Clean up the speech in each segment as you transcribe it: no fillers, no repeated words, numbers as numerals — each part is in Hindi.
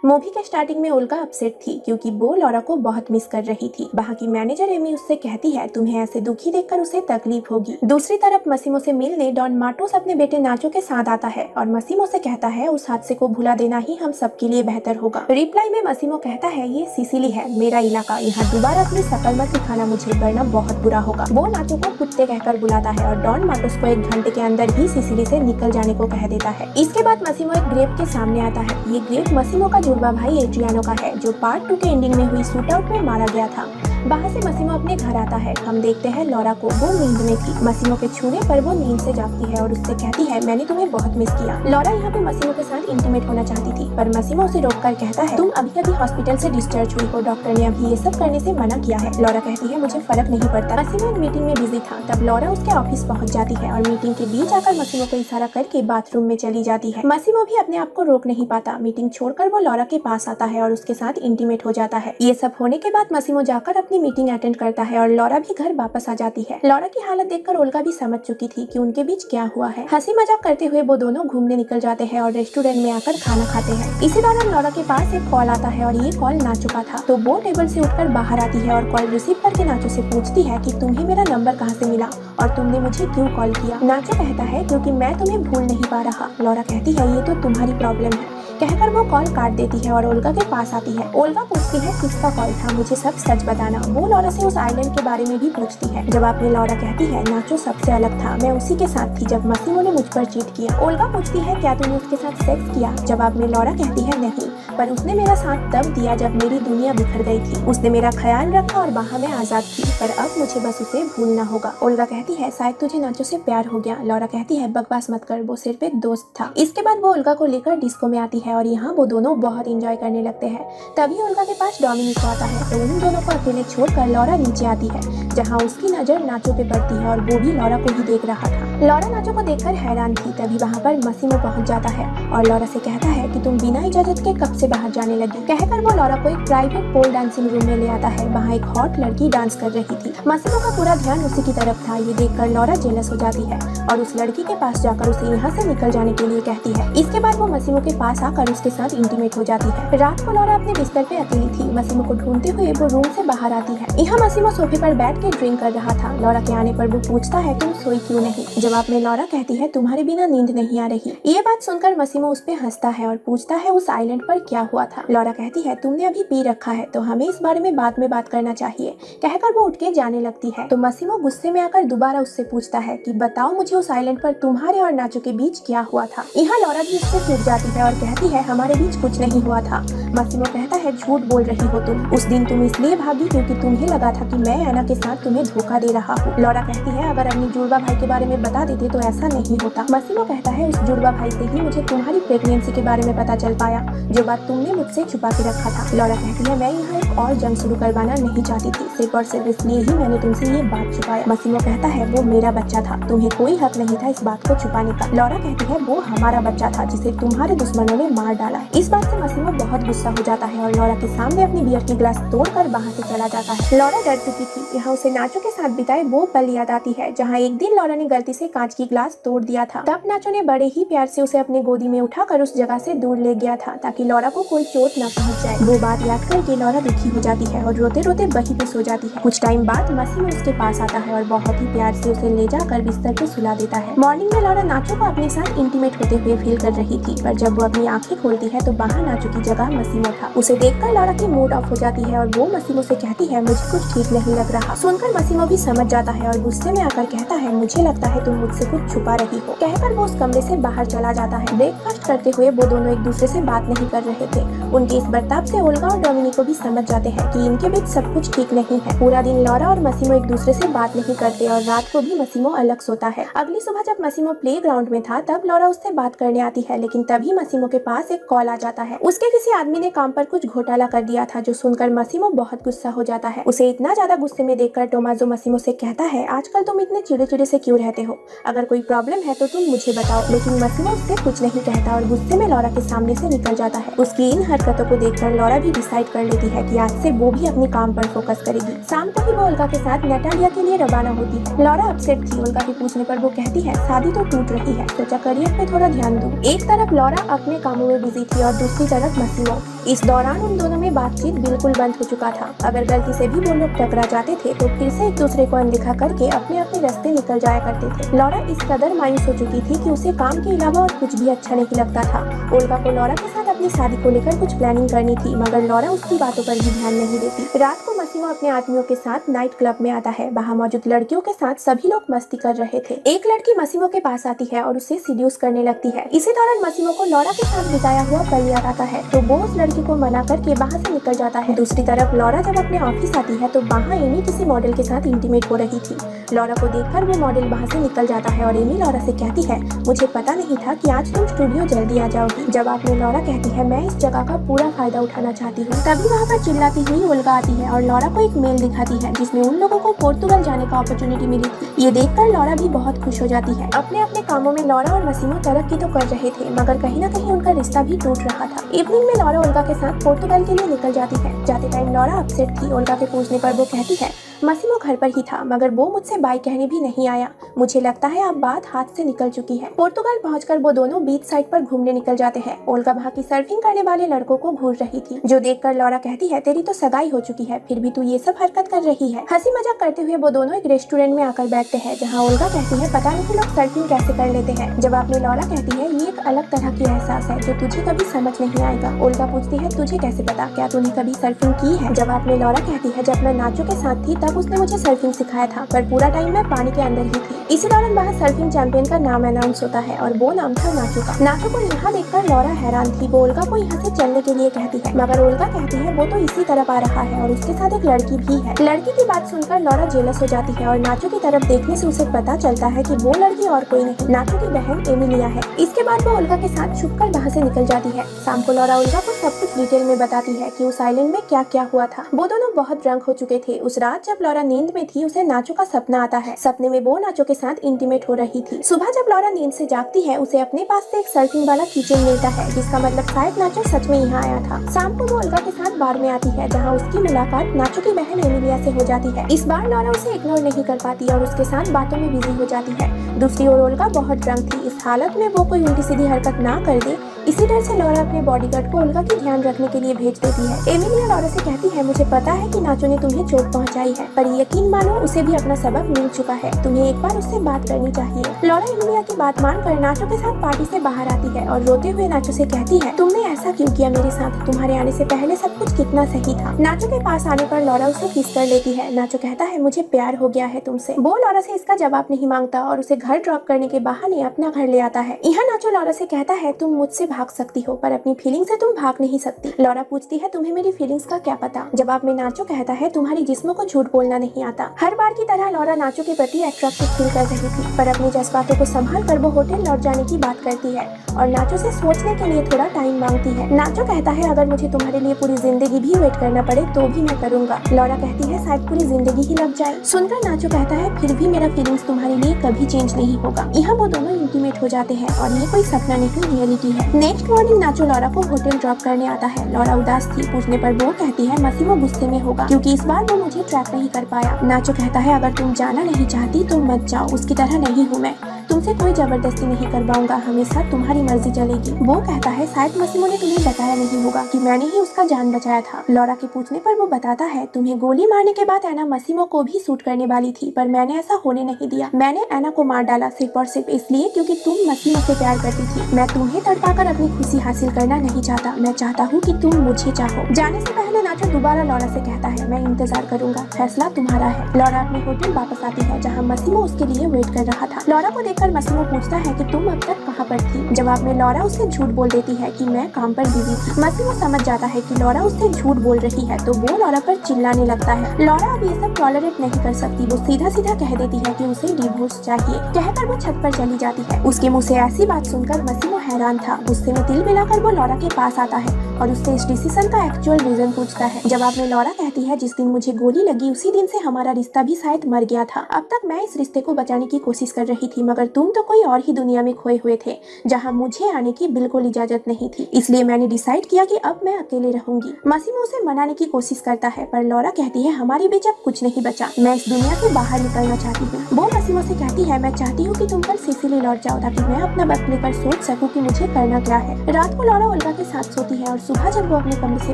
मूवी के स्टार्टिंग में ओल्गा अपसेट थी क्योंकि वो लॉरा को बहुत मिस कर रही थी। वहाँ की मैनेजर एमी उससे कहती है तुम्हें ऐसे दुखी देखकर उसे तकलीफ होगी। दूसरी तरफ मसीमो से मिलने डॉन मार्टोस अपने बेटे नाचो के साथ आता है और मसीमो से कहता है उस हादसे को भुला देना ही हम सबके लिए बेहतर होगा। रिप्लाई में मसीमो कहता है ये सिसिली है, मेरा इलाका, यहाँ दोबारा अपनी शकल मत दिखाना मुझे वरना बहुत बुरा होगा। वो नाचो को कुत्ते कहकर बुलाता है और डॉन मार्टोस को 1 घंटे के अंदर ही सिसिली से निकल जाने को कह देता है। इसके बाद मसीमो एक ग्रेव के सामने आता है। ये ग्रेव मसीमो का जुड़वा भाई एड्रियानो का है जो पार्ट 2 के एंडिंग में हुई शूट आउट में मारा गया था। वहाँ से मसीमो अपने घर आता है। हम देखते हैं लॉरा को, वो नींद में थी। मसीमो के छूने पर वो नींद से जागती है और उससे कहती है मैंने तुम्हें बहुत मिस किया। लॉरा यहाँ पे मसीमो के साथ इंटीमेट होना चाहती थी पर मसीमो उसे रोककर कहता है तुम अभी अभी हॉस्पिटल से डिस्चार्ज हुई हो, डॉक्टर ने अभी ये सब करने से मना किया है। लॉरा कहती है मुझे फर्क नहीं पड़ता। मसीमो एक मीटिंग में बिजी था। तब लॉरा उसके ऑफिस पहुँच जाती है और मीटिंग के बीच आकर मसीमो को इशारा करके बाथरूम में चली जाती है। मसीमो भी अपने आप को रोक नहीं पाता। मीटिंग छोड़कर वो लॉरा के पास आता है और उसके साथ इंटीमेट हो जाता है। ये सब होने के बाद मसीमो जाकर अपनी मीटिंग अटेंड करता है और लॉरा भी घर वापस आ जाती है। लॉरा की हालत देखकर ओल्गा भी समझ चुकी थी कि उनके बीच क्या हुआ है। हंसी मजाक करते हुए वो दोनों घूमने निकल जाते हैं और रेस्टोरेंट में आकर खाना खाते हैं। इसी दौरान लॉरा के पास एक कॉल आता है और ये कॉल नाचो का था। तो वो टेबल से उठकर बाहर आती है और कॉल रिसीव करके नाचो से पूछती है कि तुम्हें मेरा नंबर कहाँ से मिला और तुमने मुझे क्यों कॉल किया। नाचो कहता है क्योंकि मैं तुम्हें भूल नहीं पा रहा। लॉरा कहती है ये तो तुम्हारी प्रॉब्लम है कहकर वो कॉल काट देती है और ओल्गा के पास आती है। ओल्गा पूछती है किसका कॉल था, मुझे सब सच बताना। वो लॉरा से उस आइलैंड के बारे में भी पूछती है। जवाब में लॉरा कहती है नाचो सबसे अलग था, मैं उसी के साथ थी जब मसीमो ने मुझ पर चीट किया। ओल्गा पूछती है क्या तूने उसके साथ सेक्स किया। जवाब में लॉरा कहती है नहीं, पर उसने मेरा साथ तब दिया जब मेरी दुनिया बिखर गई थी। उसने मेरा ख्याल रखा और वहाँ मैं आजाद थी, पर अब मुझे बस उसे भूलना होगा। ओल्गा कहती है शायद तुझे नाचो से प्यार हो गया। लॉरा कहती है बकवास मत कर, वो सिर्फ एक दोस्त था। इसके बाद वो ओल्गा को लेकर डिस्को में आती है और यहाँ वो दोनों बहुत एंजॉय करने लगते हैं। तभी ओल्गा के पास डोमिनिक आता है तो उन दोनों को अकेले छोड़कर लॉरा नीचे आती है जहाँ उसकी नजर नाचो पे पड़ती है और वो भी लॉरा को ही देख रहा था। लॉरा नाचो को देखकर हैरान थी। तभी वहाँ पर मसीमो पहुँच जाता है और लॉरा से कहता है कि तुम बिना इजाजत के कब से बाहर जाने लगी। कहकर वो लॉरा को एक प्राइवेट पोल डांसिंग रूम में ले आता है। वहाँ एक हॉट लड़की डांस कर रही थी। मसीमो का पूरा ध्यान उसी की तरफ था। ये देखकर लॉरा जेलस हो जाती है और उस लड़की के पास जाकर उसे यहाँ से निकल जाने के लिए कहती है। इसके बाद वो मसीमो के पास आकर उसके साथ इंटीमेट हो जाती है। रात को लॉरा अपने बिस्तर पे अकेली थी। मसीमो को ढूंढते हुए वो रूम से बाहर आती है। यहाँ मसीमो सोफे पर बैठ के ड्रिंक कर रहा था। लॉरा के आने पर वो पूछता है तुम सोई क्यों नहीं। जवाब में लॉरा कहती है तुम्हारे बिना नींद नहीं आ रही। ये बात सुनकर मसीमो उस पे हंसता है और पूछता है उस आइलैंड पर क्या हुआ था। लॉरा कहती है तुमने अभी पी रखा है तो हमें इस बारे में बाद में बात करना चाहिए। कहकर वो उठ के जाने लगती है तो मसीमो गुस्से में आकर दोबारा उससे पूछता है कि बताओ मुझे उस आइलैंड पर तुम्हारे और नाचो के बीच क्या हुआ था। यहाँ लॉरा भी उससे चिढ़ जाती है और कहती है हमारे बीच कुछ नहीं हुआ था। मसीमो कहता है झूठ बोल रही हो तुम। उस दिन तुम इसलिए भागी क्योंकि तुम्हें लगा था कि मैं एना के साथ तुम्हें धोखा दे रहा हूँ। लॉरा कहती है अगर अपनी जुड़वा भाई के बारे में बता देते तो ऐसा नहीं होता। मसीमो कहता है उस जुड़वा भाई से ही मुझे तुम्हारी प्रेगनेंसी के बारे में पता चल पाया जो बात तुमने मुझसे छुपा के रखा था। लॉरा कहती है मैं यहाँ एक और जंग शुरू करवाना नहीं चाहती थी, सिर्फ और सिर्फ इसलिए ही मैंने तुमसे ये बात छुपाया। मसीमो कहता है वो मेरा बच्चा था, तुम्हें कोई हक नहीं था इस बात को छुपाने का। लॉरा कहती है वो हमारा बच्चा था जिसे तुम्हारे दुश्मनों ने मार डाला। इस बात से मसीमो बहुत गुस्सा हो जाता है और लॉरा के सामने अपनी बियर की ग्लास तोड़कर वहाँ से चला जाता है। लॉरा डर चुकी थी। यहाँ उसे नाचो के साथ बिताए वो पल याद आती है जहाँ एक दिन लॉरा ने गलती से कांच की ग्लास तोड़ दिया था। तब नाचो ने बड़े ही प्यार से उसे अपनी गोदी में उठाकर उस जगह से दूर ले गया था ताकि लॉरा को कोई चोट न पहुँच जाए। वो बात याद करके लॉरा दुखी हो जाती है और रोते रोते वहीं पे सो जाती है। कुछ टाइम बाद मसीमो उसके पास आता है और बहुत ही प्यार से उसे ले जाकर बिस्तर पे सुला देता है। मॉर्निंग में लॉरा नाचो को अपने साथ इंटीमेट होते हुए फील कर रही थी पर जब वो अपनी आंखें खोलती है तो वहाँ नाचो की जगह मसीमो था। उसे देखकर लॉरा की मूड ऑफ हो जाती है और वो मसीमो से कहती है मुझे कुछ ठीक नहीं लग रहा। सुनकर मसीमो भी समझ जाता है और गुस्से में आकर कहता है मुझे लगता है तुम मुझसे कुछ छुपा रही हो। कहकर वो उस कमरे से बाहर चला जाता है। ब्रेकफास्ट करते हुए वो दोनों एक दूसरे से बात नहीं कर रहे थे। उनके इस बर्ताव से ओल्गा और डोमिनिको भी समझ जाते हैं कि इनके बीच सब कुछ ठीक नहीं है। पूरा दिन लॉरा और मसीमो एक दूसरे से बात नहीं करते और रात को भी मसीमो अलग सोता है। अगली सुबह जब मसीमो प्लेग्राउंड में था तब लॉरा उससे बात करने आती है लेकिन तभी मसीमो के पास एक कॉल आ जाता है। उसके किसी आदमी ने काम पर कुछ घोटाला कर दिया था जो सुनकर मसीमो बहुत गुस्सा हो जाता है। उसे इतना ज्यादा गुस्से में देखकर टोमाजो मसीमो से कहता है आजकल तुम इतने चिड़े से क्यों रहते हो, अगर कोई प्रॉब्लम है तो तुम मुझे बताओ। लेकिन मसीमो उससे कुछ नहीं कहता और गुस्से में लॉरा के सामने से निकल जाता है। उसकी इन हरकतों को देखकर लॉरा भी डिसाइड कर लेती है कि आज से वो भी अपने काम पर फोकस करेगी। शाम को ही वो ओल्गा के साथ नेटालिया के लिए रवाना होती है। लॉरा अपसेट थी। ओल्गा के पूछने पर वो कहती है शादी तो टूट रही है, सोचा करियर पे थोड़ा ध्यान दूं। एक तरफ लॉरा अपने कामों में बिजी थी और दूसरी तरफ मसीमो। इस दौरान उन दोनों में बातचीत बिल्कुल बंद हो चुका था। अगर गलती से भी वो लोग टकरा जाते थे तो फिर से एक दूसरे को अनदेखा करके अपने अपने रास्ते निकल जाया करते थे। लॉरा इस कदर मायूस हो चुकी थी कि उसे काम के अलावा और कुछ भी अच्छा नहीं लगता था। ओल्गा को लॉरा के साथ अपनी शादी को लेकर कुछ प्लानिंग करनी थी, मगर लॉरा उसकी बातों पर भी ध्यान नहीं देती। रात को मसीमो अपने आदमियों के साथ नाइट क्लब में आता है। वहाँ मौजूद लड़कियों के साथ सभी लोग मस्ती कर रहे थे। एक लड़की मसीमो के पास आती है और उसे सीड्यूस करने लगती है। इसी दौरान मसीमो को लॉरा के साथ बिताया हुआ पल याद आता है, तो वो उस लड़की को मना करके वहाँ से निकल जाता है। दूसरी तरफ लॉरा जब अपने ऑफिस आती है तो वहाँ एमी किसी मॉडल के साथ इंटीमेट हो रही थी। लॉरा को देखकर वो मॉडल वहाँ से निकल जाता है और एमी लॉरा से कहती है मुझे पता नहीं था कि आज तुम स्टूडियो जल्दी आ जाओगी। जवाब में लॉरा कहती है मैं इस जगह का पूरा फायदा उठाना चाहती हूँ। तभी वहाँ पर चिल्लाती हुई ओल्गा आती है और लॉरा को एक मेल दिखाती है जिसमें उन लोगों को पोर्तुगल जाने का अपॉर्चुनिटी मिली थी। ये देखकर लॉरा भी बहुत खुश हो जाती है। अपने अपने कामों में लॉरा और मसीमो तरक्की तो कर रहे थे, मगर कहीं न कहीं उनका रिश्ता भी टूट रहा था। इवनिंग में लॉरा ओल्गा के साथ पोर्तुगल के लिए निकल जाती है। जाते टाइम लॉरा अपसेट थी। ओल्गा के पूछने पर वो कहती है मसीमो घर पर ही था, मगर वो मुझसे बाय कहने भी नहीं आया। मुझे लगता है अब बात हाथ से निकल चुकी है। पोर्तुगल पहुंचकर वो दोनों बीच साइड पर घूमने निकल जाते हैं। ओल्गा वहाँ की सर्फिंग करने वाले लड़कों को घूर रही थी, जो देखकर लॉरा कहती है तेरी तो सगाई हो चुकी है, फिर भी तू ये सब हरकत कर रही है। हंसी मजाक करते हुए वो दोनों एक रेस्टोरेंट में आकर बैठते हैं, जहाँ ओल्गा कहती है पता नहीं लोग सर्फिंग कैसे कर लेते हैं। जवाब में लॉरा कहती है ये एक अलग तरह की एहसास है जो तुझे कभी समझ नहीं आएगा। ओल्गा पूछती है तुझे कैसे पता, क्या तूने कभी सर्फिंग की है? जवाब में लॉरा कहती है जब मैं नाचो के साथ थी तब उसने मुझे सर्फिंग सिखाया था, पर पूरा टाइम मैं पानी के अंदर ही थी। इसी दौरान वहाँ सर्फिंग चैंपियन का नाम अनाउंस होता है और वो नाम था नाचो का। नाचो को यहाँ देखकर लॉरा हैरान थी। वो ओल्गा को यहाँ से चलने के लिए कहती है, मगर ओल्गा कहती है वो तो इसी तरफ आ रहा है और उसके साथ एक लड़की भी है। लड़की की बात सुनकर लॉरा जेलस हो जाती है और नाचो की तरफ देखने से उसे पता चलता है कि वो लड़की और कोई नहीं, नाचो की बहन एमिलिया है। इसके बाद वो ओल्गा के साथ छुपकर वहाँ से निकल जाती है। शाम को लॉरा ओल्गा को सब कुछ डिटेल में बताती है कि उस आइलैंड में क्या क्या हुआ था। वो दोनों बहुत ड्रंक हो चुके थे। उस रात जब लॉरा नींद में थी उसे नाचो का सपना आता है। सपने में वो नाचो के साथ इंटीमेट हो रही थी। सुबह जब लॉरा नींद से जागती है उसे अपने पास से एक सर्फिंग वाला कीचेन मिलता है, जिसका मतलब शायद नाचो सच में यहाँ आया था। शाम को वो ओल्गा के साथ बार में आती है, जहाँ उसकी मुलाकात नाचो की बहन एमिलिया से हो जाती है। इस बार लॉरा उसे इग्नोर नहीं कर पाती और उसके साथ बातों में बिजी हो जाती है। दूसरी ओर ओल्गा बहुत ड्रंक थी। इस हालत में वो कोई उल्टी सीधी हरकत ना कर दे, इसी डर से लॉरा अपने बॉडीगार्ड को ओल्गा की ध्यान रखने के लिए भेज देती है। एमिलिया लॉरा से कहती है मुझे पता है कि नाचो ने तुम्हें चोट पहुंचाई है, पर यकीन मानो उसे भी अपना सबक मिल चुका है, तुम्हें एक बार उससे बात करनी चाहिए। लॉरा एमिलिया की बात मानकर नाचो के साथ पार्टी से बाहर आती है और रोते हुए नाचो से कहती है तुमने ऐसा क्यों किया मेरे साथ, तुम्हारे आने से पहले सब कुछ कितना सही था। नाचो के पास आने पर लॉरा उसे किस कर लेती है। नाचो कहता है मुझे प्यार हो गया है तुमसे। वो लॉरा से इसका जवाब नहीं मांगता और उसे घर ड्रॉप करने के बहाने अपना घर ले आता है। यहाँ नाचो लॉरा से कहता है तुम मुझसे भाग सकती हो, पर अपनी फीलिंग से तुम भाग नहीं सकती। लॉरा पूछती है तुम्हें मेरी फीलिंग्स का क्या पता। जवाब में नाचो कहता है तुम्हारी जिस्म को झूठ बोलना नहीं आता। हर बार की तरह लॉरा नाचो के प्रति अट्रैक्टिव फील कर रही थी, पर अपनी जज्बातों को संभाल कर वो होटल लौट जाने की बात करती है और नाचो से सोचने के लिए थोड़ा टाइम मांगती है। नाचो कहता है अगर मुझे तुम्हारे लिए पूरी जिंदगी भी वेट करना पड़े तो भी मैं करूंगा। लॉरा कहती है शायद पूरी जिंदगी ही लग जाए। सुनकर नाचो कहता है फिर भी मेरा फीलिंग्स तुम्हारे लिए कभी चेंज नहीं होगा। यहाँ वो दोनों इंटीमेट हो जाते हैं और ये कोई सपना नहीं रियलिटी है। नेक्स्ट मॉर्निंग नाचो लॉरा को होटल ड्रॉप करने आता है। लॉरा उदास थी। पूछने पर वो कहती है मसीमो गुस्से में होगा क्योंकि इस बार वो मुझे ट्रैक नहीं कर पाया। नाचो कहता है अगर तुम जाना नहीं चाहती तो मत जाओ, उसकी तरह नहीं हूँ मैं, तुमसे कोई जबरदस्ती नहीं करवाऊंगा, हमेशा तुम्हारी मर्जी चलेगी। वो कहता है शायद मसीमो ने तुम्हें बताया नहीं होगा कि मैंने ही उसका जान बचाया था। लॉरा के पूछने पर वो बताता है तुम्हें गोली मारने के बाद एना मसीमो को भी शूट करने वाली थी, पर मैंने ऐसा होने नहीं दिया। मैंने एना को मार डाला सिर्फ और सिर्फ इसलिए क्योंकि तुम मसीमो से प्यार करती थी। मैं तुम्हें तड़पाकर अपनी खुशी हासिल करना नहीं चाहता, मैं चाहता हूँ कि तुम मुझे चाहो। जाने से पहले नाचो दोबारा लॉरा से कहता है मैं इंतजार करूंगा, फैसला तुम्हारा है। लॉरा अपने होटल वापस आती है जहाँ मसीमो उसके लिए वेट कर रहा था। लॉरा को देखकर मसीमो पूछता है कि तुम अब तक कहाँ पर थी। जवाब में लॉरा उससे झूठ बोल देती है कि मैं काम पर बिजी थी। मसीमो समझ जाता है कि लॉरा उससे झूठ बोल रही है तो वो लॉरा पर चिल्लाने लगता है। लॉरा अब ये सब टॉलरेट नहीं कर सकती। वो सीधा सीधा कह देती है कि उसे डिवोर्स चाहिए। कहकर वो छत पर चली जाती है। उसके मुँह से ऐसी बात सुनकर मसीमो हैरान था। गुस्से में तिल मिलाकर वो लॉरा के पास आता है और उससे इस डिसीजन का एक्चुअल रीजन पूछता है। जवाब में लॉरा कहती है जिस दिन मुझे गोली लगी उसी दिन से हमारा रिश्ता भी शायद मर गया था। अब तक मैं इस रिश्ते को बचाने की कोशिश कर रही रही थी, मगर तुम तो कोई और ही दुनिया में खोए हुए थे जहाँ मुझे आने की बिल्कुल इजाजत नहीं थी। इसलिए मैंने डिसाइड किया कि अब मैं अकेले रहूंगी। मासिमो उसे मनाने की कोशिश करता है, पर लॉरा कहती है हमारे बीच अब कुछ नहीं बचा, मैं इस दुनिया से बाहर निकलना चाहती हूँ। वो मासिमो से कहती है मैं चाहती हूँ कि तुम कल सिसिली लौट जाओ ताकि मैं अपना वक्त लेकर सोच सकूँ कि मुझे करना क्या है। रात को लॉरा ओल्गा के साथ सोती है और सुबह जब वो अपने कमरे से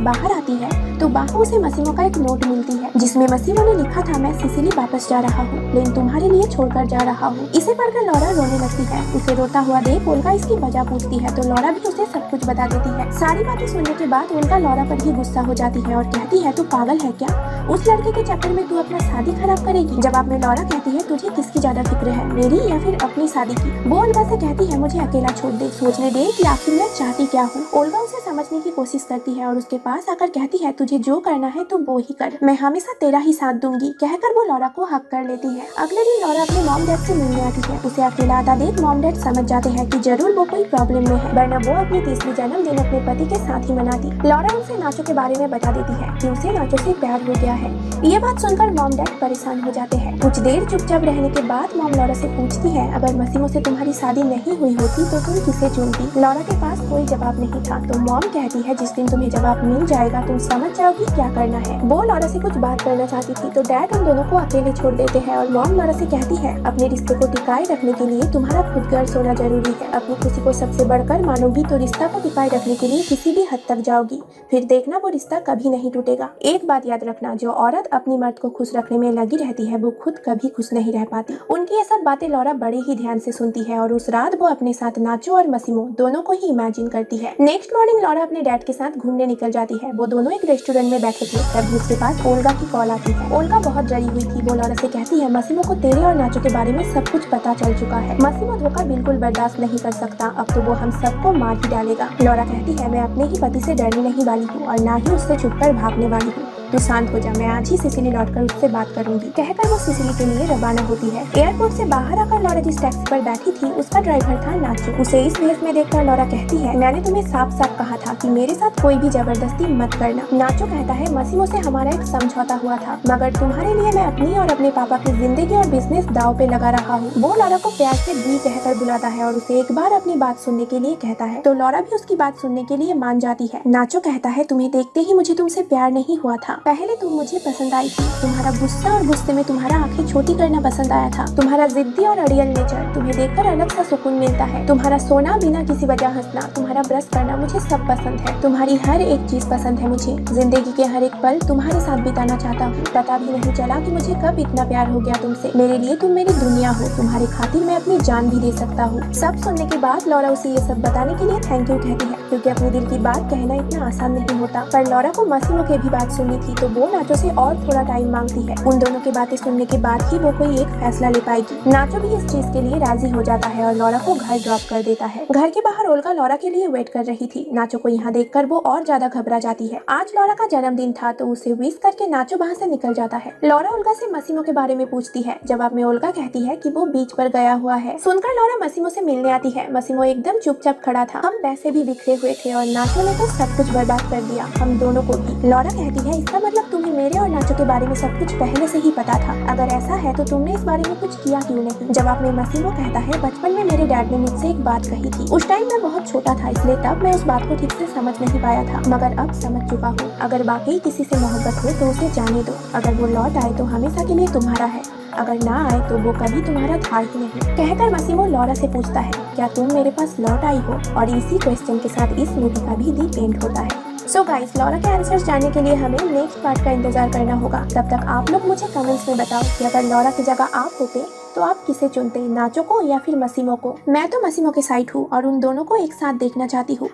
बाहर आती है तो बाहर उसे मासिमो का एक नोट मिलती है जिसमें मासिमो ने लिखा था मैं सिसिली वापस जा रहा हूँ, लेकिन तुम्हारे लिए छोड़कर जा रहा हूँ। इसे पढ़कर लॉरा रोने लगती है। उसे रोता हुआ देख ओल्गा इसकी वजह पूछती है तो लॉरा भी उसे सब कुछ बता देती है। सारी बातें सुनने के बाद ओल्गा लॉरा पर ही गुस्सा हो जाती है और कहती है तू पागल है क्या, उस लड़के के चक्कर में तू अपना शादी खराब करेगी। जवाब में लॉरा कहती है तुझे किसकी ज्यादा फिक्र है, मेरी या फिर अपनी शादी की। वो ओल्गा से कहती है मुझे अकेला छोड़ दे, सोचने दे कि आखिर मैं चाहती क्या हूँ। ओल्गा उसे समझने की कोशिश करती है और उसके पास आकर कहती है तुझे जो करना है तू वो ही कर, मैं हमेशा तेरा ही साथ दूंगी। कहकर वो लॉरा को हक कर लेती है। अगले दिन लॉरा अपने मॉम डैड से मिलने आती है। उसे अकेला आता देख मॉम डैड समझ जाते हैं कि जरूर वो कोई प्रॉब्लम में है, वरना वो अपनी तीसरी जन्मदिन अपने पति के साथ ही मनाती। लॉरा उसे नाचो के बारे में बता देती है कि उसे नाचो से प्यार हो गया है। ये बात सुनकर मॉम डैड परेशान हो जाते हैं। कुछ देर चुपचाप रहने के बाद मॉम लॉरा से पूछती है अगर मासिमो से तुम्हारी शादी नहीं हुई होती तो तुम किसे चुनती। लॉरा के पास कोई जवाब नहीं था तो मॉम कहती है जिस दिन तुम्हें जवाब मिल जाएगा तुम समझ जाओगी क्या करना है। वो लॉरा से कुछ बात करना चाहती थी तो डैड उन दोनों को अकेले छोड़ देते हैं और मॉम लॉरा से कहती है अपने रिश्ते को टिकाए रखने के लिए तुम्हारा खुद गर्व होना जरूरी है। अपनी खुशी को सबसे बढ़कर मानोगी तो रिश्ता को टिकाए रखने के लिए किसी भी हद तक जाओगी, फिर देखना वो रिश्ता कभी नहीं टूटेगा। एक बात याद रखना, जो औरत अपनी मर्द को खुश रखने में लगी रहती है वो खुद कभी खुश नहीं रह पाती। उनकी ये सब बातें लॉरा बड़े ही ध्यान से सुनती है और उस रात वो अपने साथ नाचो और मासिमो दोनों को ही इमेजिन करती है। नेक्स्ट मॉर्निंग लॉरा अपने डैड के साथ घूमने निकल जाती है। वो दोनों एक रेस्टोरेंट में बैठे थे तभी उसके पास ओल्गा की कॉल आती है। ओल्गा बहुत डरी हुई थी। वो लॉरा से कहती है मासिमो को तेरे और नाचो के बारे में सब कुछ पता चल चुका है, मासिमो धोखा बिल्कुल बर्दाश्त नहीं कर सकता, अब तो वो हम सबको मार ही डालेगा। लॉरा कहती है मैं अपने ही पति से डरने नहीं वाली हूँ और ना ही उससे छुपकर भागने वाली हूँ, तू शांत हो जा, मैं आज ही सिसिली लौटकर उससे बात करूंगी। कहकर वो सिसिली के लिए रवाना होती है। एयरपोर्ट से बाहर आकर लॉरा जिस टैक्सी पर बैठी थी उसका ड्राइवर था नाचो। उसे इस भेष में देखकर लॉरा कहती है मैंने तुम्हें साफ साफ कहा था कि मेरे साथ कोई भी जबरदस्ती मत करना। नाचो कहता है मासिमो से हमारा एक समझौता हुआ था, मगर तुम्हारे लिए मैं अपनी और अपने पापा की जिंदगी और बिजनेस दाव पे लगा रहा हूँ। वो लॉरा को प्यार से दी कहकर बुलाता है और उसे एक बार अपनी बात सुनने के लिए कहता है तो लॉरा भी उसकी बात सुनने के लिए मान जाती है। नाचो कहता है तुम्हें देखते ही मुझे तुमसे प्यार नहीं हुआ था, पहले तुम मुझे पसंद आई थी, तुम्हारा गुस्सा और गुस्से में तुम्हारा आंखें छोटी करना पसंद आया था, तुम्हारा जिद्दी और अड़ियल नेचर, तुम्हें देखकर अलग सा सुकून मिलता है, तुम्हारा सोना बिना किसी वजह हंसना, तुम्हारा ब्रश करना मुझे सब पसंद है, तुम्हारी हर एक चीज पसंद है मुझे, जिंदगी के हर एक पल तुम्हारे साथ बिताना चाहता हूँ, पता भी नहीं चला कि मुझे कब इतना प्यार हो गया तुमसे, मेरे लिए तुम मेरी दुनिया हो, तुम्हारी खातिर मैं अपनी जान भी दे सकता हूँ। सब सुनने के बाद लॉरा उसे ये सब बताने के लिए थैंक यू कहती है, क्योंकि अपने दिल की बात कहना इतना आसान नहीं होता। पर लॉरा को मासिमो की भी बात सुननी थी तो वो नाचो से और थोड़ा टाइम मांगती है। उन दोनों की बातें सुनने के बाद ही वो कोई एक फैसला ले पाएगी। नाचो भी इस चीज के लिए राजी हो जाता है और लॉरा को घर ड्रॉप कर देता है। घर के बाहर ओल्गा लॉरा के लिए वेट कर रही थी। नाचो को यहाँ देखकर वो और ज्यादा घबरा जाती है। आज लॉरा का जन्मदिन था तो उसे विश करके नाचो वहाँ से निकल जाता है। लॉरा ओल्गा से मासिमो के बारे में पूछती है। जवाब में ओल्गा कहती है कि वो बीच पर गया हुआ है। सुनकर लॉरा मासिमो से मिलने आती है। मासिमो एकदम चुपचाप खड़ा था। हम वैसे भी बिखरे हुए थे और नाचो ने तो सब कुछ बर्बाद कर दिया, हम दोनों को भी। लॉरा कहती है इसका मतलब तुम्हें मेरे और नाचो के बारे में सब कुछ पहले से ही पता था, अगर ऐसा है तो तुमने इस बारे में कुछ किया क्यों नहीं। जवाब में मासिमो कहता है बचपन में मेरे डैड ने मुझसे एक बात कही थी, उस टाइम मैं बहुत छोटा था इसलिए तब मैं उस बात को ठीक से समझ नहीं पाया था, मगर अब समझ चुका हूँ। अगर वाकई किसी से मोहब्बत हो तो उसे जाने दो, अगर वो लौट आए तो हमेशा के लिए तुम्हारा है, अगर ना आए तो वो कभी तुम्हारा था ही नहीं। कहकर मासिमो लॉरा से पूछता है क्या तुम मेरे पास लौट आई हो, और इसी क्वेश्चन के साथ इस मूवी का भी दी एंड होता है। सो गाइस, लॉरा के आंसर्स जानने के लिए हमें नेक्स्ट पार्ट का इंतजार करना होगा। तब तक आप लोग मुझे कमेंट्स में बताओ कि अगर लॉरा की जगह आप होते तो आप किसे चुनते, नाचो को या फिर मासिमो को। मैं तो मासिमो के साइड हूँ और उन दोनों को एक साथ देखना चाहती हूँ।